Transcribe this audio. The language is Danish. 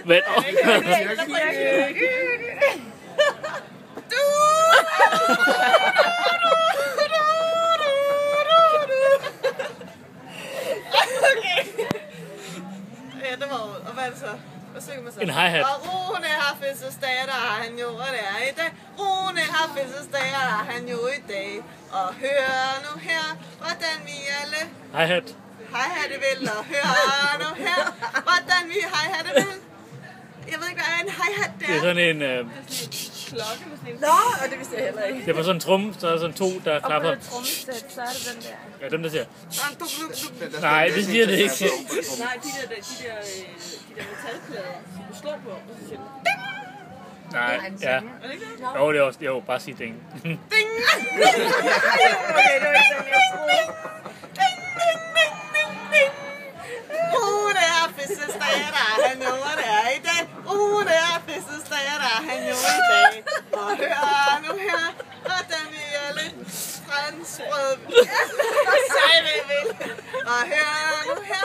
Hvad? Ja, det var og hvad er det så? Hvad synger man så? En hi-hat. Og Rune har fødselsdag, der har han jo, og det er i dag. Rune har fødselsdag, der har han jo i dag. Og hør nu her, hvordan vi alle Hi-hat. hi-hatte vil. Og hør nu her, hvordan vi hi-hatte vil. Jeg ved ikke, hvad en hi-hat det Det er er. sådan en... Klokke med sådan en... Nå, og det vidste jeg heller ikke. Det er på sådan en tromme, så er der sådan to, der Og på klapper. et trommesæt, så er det den der. Ja, dem der siger. Sådan, du. Nej, det siger det ikke. Nej, de der metalplader, som du slår på, og så siger du... Nej, ja. Er det ikke det? Jo, det er også... Jo, bare sig ding. Ding! Okay, det var ikke sådan, jeg troede. Ding, ding, ding, ding, ding. Rune er fødselsdag, der er han jo, og det er i dag. Rune er fødselsdag, der er han jo i dag. Og hør nu her, hvordan vi alle franskbrød. Sej vi vil. Og hør nu her,